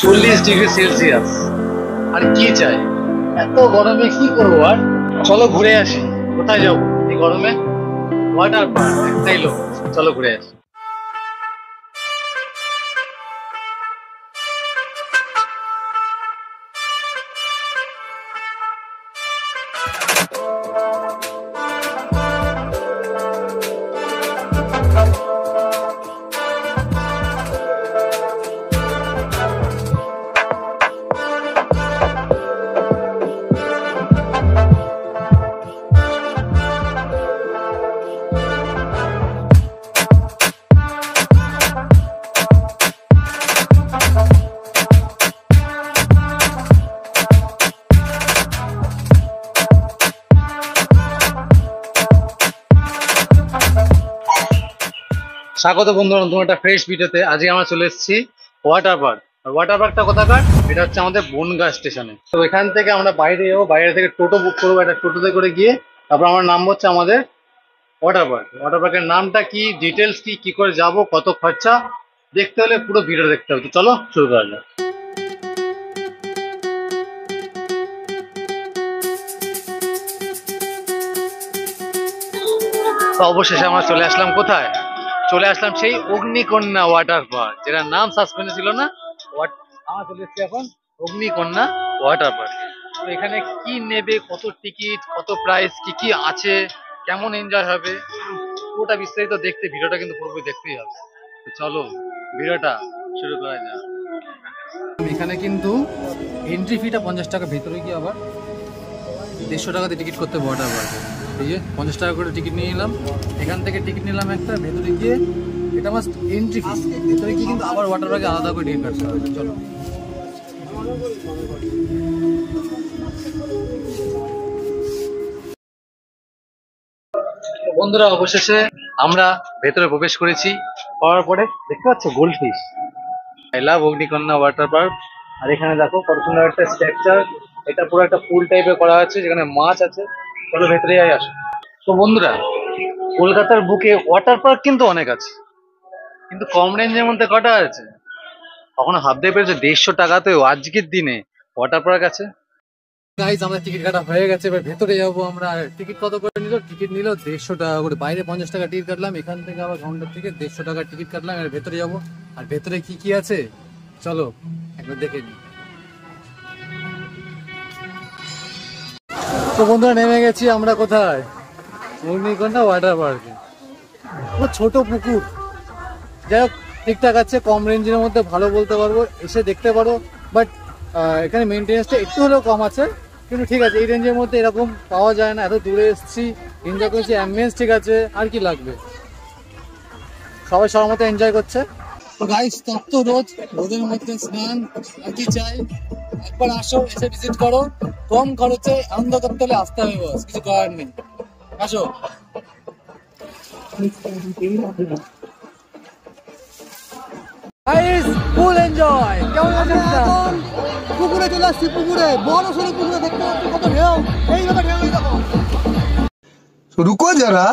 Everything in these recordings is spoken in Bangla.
40°C। আর কি চাই, এত গরমে কি করবো আর। চলো ঘুরে আসি। কোথায় যাবো এই গরমে? ওয়াটার পার্ক, একটাই লোক, চলো ঘুরে আসি। স্বাগত বন্ধুরা, নতুন একটা ফ্রেশ ভিডিওতে। আজকে আমরা চলে এসেছি ওয়াটার পার্ক। ওয়াটার পার্কটা কোথাকার? এটা হচ্ছে আমাদের বনগাঁ স্টেশনে। তো এখান থেকে আমরা বাইরে যাবো, বাইরে থেকে টোটো বুক করবো, একটা টোটোতে করে গিয়ে তারপর আমার নাম হচ্ছে আমাদের ওয়াটার পার্ক। ওয়াটার পার্কের নামটা কি, ডিটেলস কি, কি করে যাব, কত খরচা, দেখতে হলে পুরো ভিডিও দেখতে হবে। তো চলো শুরু করা যাক। তো অবশেষে আমরা চলে আসলাম কোথায়? চলে আসলাম সেই অগ্নিকন্যা ওয়াটার পার্ক, যেটার নাম সাসপেন্স ছিল না। আমরা চলে এসেছি এখন অগ্নিকন্যা ওয়াটার পার্ক। তো এখানে কি নেবে, কত টিকিট, কত প্রাইস, কি কি আছে, কেমন এনজয় হবে, পুরোটা বিস্তারিত দেখতে ভিডিওটা কিন্তু পুরোপুরি দেখতেই হবে। তো চলো ভিডিওটা শুরু করা যাক। এখানে কিন্তু এন্ট্রি ফিটা 50 টাকা, ভেতরে গিয়ে আবার 150 টাকাতে টিকিট করতে ওয়াটার পার্কে। এই যে 50 টাকা করে টিকিট নিয়ে নিলাম, এখান থেকে টিকিট নিলাম একটা, ভেতরে গিয়ে এটা মাস্ট এন্ট্রি ফি। ভেতরে গিয়ে কিন্তু আবার ওয়াটার পার্কে আলাদা করে টিকিট কাটতে হবে। চলো বন্ধুরা, অবশেষে আমরা ভেতরে প্রবেশ করেছি। করার পরে দেখতে পাচ্ছ goldfish. I love Agnikanya water park. আর এখানে দেখো কত সুন্দর একটা স্ট্রাকচার। এটা পুরো একটা পুল টাইপের করা আছে, যেখানে মাছ আছে। চলো ভেতরে যাই, আসো। তো বন্ধুরা, কলকাতার বুকে ওয়াটার পার্ক কিন্তু অনেক আছে, কিন্তু কম রেঞ্জের মধ্যে কটা আছে? কখনো ভাবতে পেরেছো 150 টাকাতেও আজকের দিনে ওয়াটার পার্ক আছে? গাইজ, আমাদের টিকিট কাটা হয়ে গেছে, এবার ভেতরে যাবো আমরা। টিকিট কত করে নিল? টিকিট নিল 150 টাকা করে। বাইরে 50 টাকা টিকিট কাটলাম, এখান থেকে আবার কাউন্টার থেকে 150 টাকা টিকিট কাটলাম। এবার ভেতরে যাবো। আর ভেতরে কি কি আছে চলো একবার দেখে নিই। তো বন্ধুরা, নেমে গেছি আমরা কোথায়? অগ্নিকন্যা ওয়াটার পার্কে। ছোট পুকুর, যাই হোক ঠিকঠাক আছে, কম রেঞ্জের মধ্যে ভালো বলতে পারবো। এসে দেখতে পারো, বাট এখানে মেনটেন্যান্সটা একটু হলেও কম আছে, কিন্তু ঠিক আছে। এই রেঞ্জের মধ্যে এরকম পাওয়া যায় না। এত দূরে এসেছি, এনজয় করছি, অ্যাম্বিয়েন্স ঠিক আছে, আর কি লাগবে। সবাই সবার মতো এনজয় করছে। তো গাইস, তপ্ত রোদ, রোদের মধ্যে স্নান, আর কি চাই। একবার আসো, এসে ভিজিট করো। কম খরচে আনন্দ করতে হলে আসতে হবে, বস, কিছু করার নেই। আসো। Full enjoy. কেমন লাগছে? পুকুরে চলে আসছি, পুকুরে বড় সড়ো পুকুরে, দেখতে পাচ্ছি কত ঢেউ। এইভাবে ঢেউ দেখো। रुको जरा,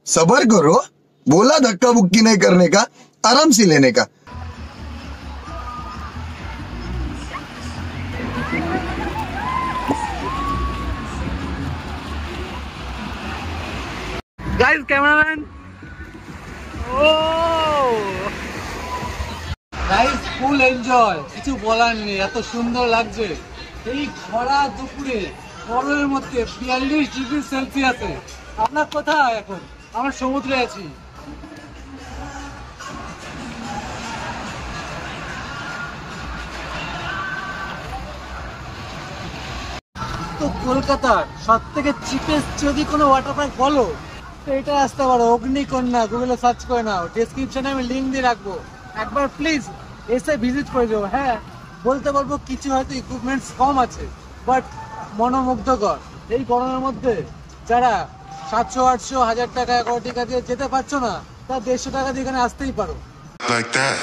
सबर करो, बोला धक्का बुक्की नहीं करने का, आराम से लेने का। Guys, cameraman. ও গাইস, ফুল এনজয়, কিছু বলার নেই, এত সুন্দর লাগছে। এই খরা দুপুরে গরমের মধ্যে 42°C। আপনার কোথায় এখন? আমরা সমুদ্রে আছি। তো কলকাতার সব থেকে চিপেস্ট যদি কোনো ওয়াটার পার্ক বলো তো এটা আসতে পারো, অগ্নিকন্যা। গুগলে সার্চ করে নাও, ডেসক্রিপশনে আমি লিঙ্ক দিয়ে রাখবো। একবার প্লিজ এসে ভিজিট করে যাও। হ্যাঁ, বলতে পারবো কিছু হয়তো ইকুইপমেন্টস কম আছে, বাট মনোমুগ্ধকর। এই গরমের মধ্যে যারা 700, 800, 1000 টাকা, 11 টাকা দিয়ে যেতে পারছো না, তা 150 টাকা দিয়ে এখানে আসতেই পারো। Like that.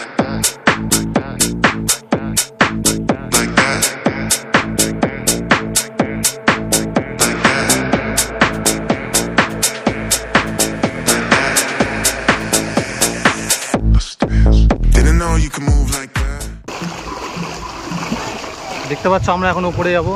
Didn't know you could move like that. দেখতে পাচ্ছ আমরা এখন উপরে যাব।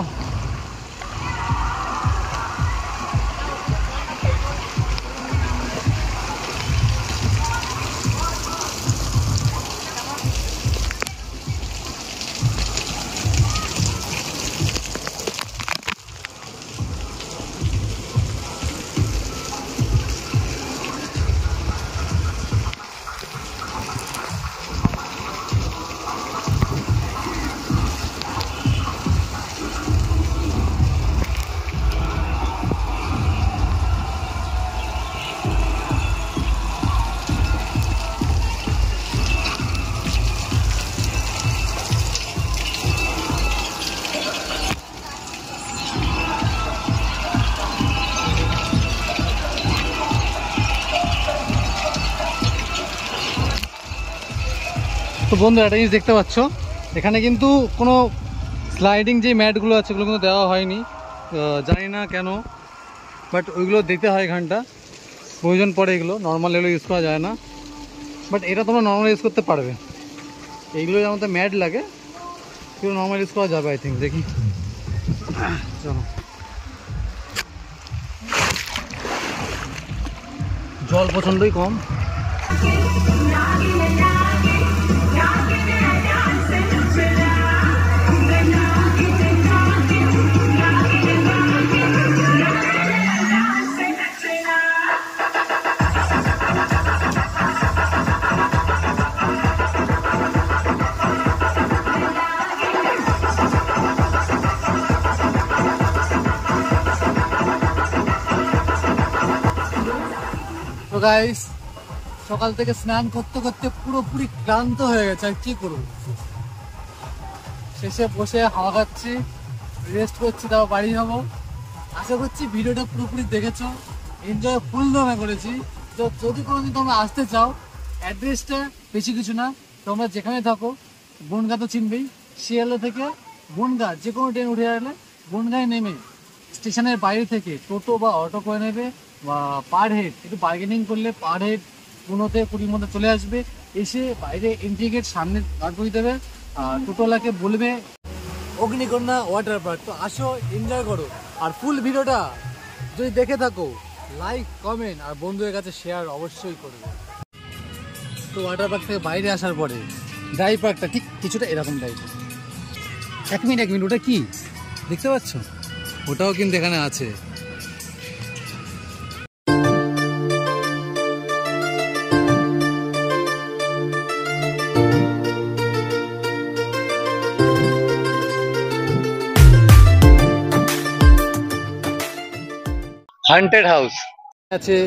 তো বন্ধু একটা জিনিস দেখতে পাচ্ছ, এখানে কিন্তু কোনো স্লাইডিং যে ম্যাটগুলো আছে ওগুলো কিন্তু দেওয়া হয়নি, জানি না কেন, বাট ওইগুলো দিতে হয় এখানটা, প্রয়োজন পড়ে। এগুলো নর্মাল এগুলো ইউজ করা যায় না, বাট এটা তোমরা নর্মাল ইউজ করতে পারবে। এইগুলো যেমন তো ম্যাট লাগে, এগুলো নর্মাল ইউজ করা যাবে আই থিঙ্ক। দেখি চলো, জল প্রচণ্ডই কম। তো গাইস, সকাল থেকে স্নান করতে করতে পুরোপুরি ক্লান্ত হয়ে গেছে, আর কি করবো। শেষে বসে হাওয়া খাচ্ছি, রেস্ট করছি, তারপর বাড়ি যাবো। আশা করছি ভিডিওটা পুরোপুরি দেখেছো, এনজয় ফুল দমে করেছি। তো যদি কোনোদিন তোমরা আসতে চাও, অ্যাড্রেসটা বেশি কিছু না, তোমরা যেখানে থাকো, বনগাঁ তো চিনবেই, শিয়ালদা থেকে বনগাঁ যে কোনো ট্রেন উঠে গেলে বনগাঁয় নেমে স্টেশনের বাইরে থেকে টোটো বা অটো করে নেবে, বা পার হেড একটু বার্গেনিং করলে পার হেড 15-20 মধ্যে চলে আসবে। এসে বাইরে এন্ট্রি গেট সামনে দাঁড় করিয়ে দেবে, আর টোটোওয়ালাকে বলবে অগ্নিকন্যা ওয়াটার পার্ক। তো আসো, এনজয় করো। আর ফুল ভিডিওটা যদি দেখে থাকো, লাইক, কমেন্ট আর বন্ধুদের কাছে শেয়ার অবশ্যই করবে। তো ওয়াটার পার্ক থেকে বাইরে আসার পরে ড্রাই পার্কটা ঠিক কিছুটা এরকম টাইপের। এক মিনিট, ওটা কি দেখতে পাচ্ছ? ওটাও কিন্তু এখানে আছে। হান্টেড হাউস আছে,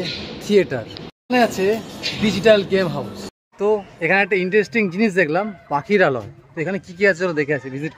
থিয়েটার আছে, ডিজিটাল গেম হাউস। তো এখানে একটা ইন্টারেস্টিং জিনিস দেখলাম, পাখির আলয়। তো এখানে কি কি আছে চলো দেখে আসি, ভিজিট।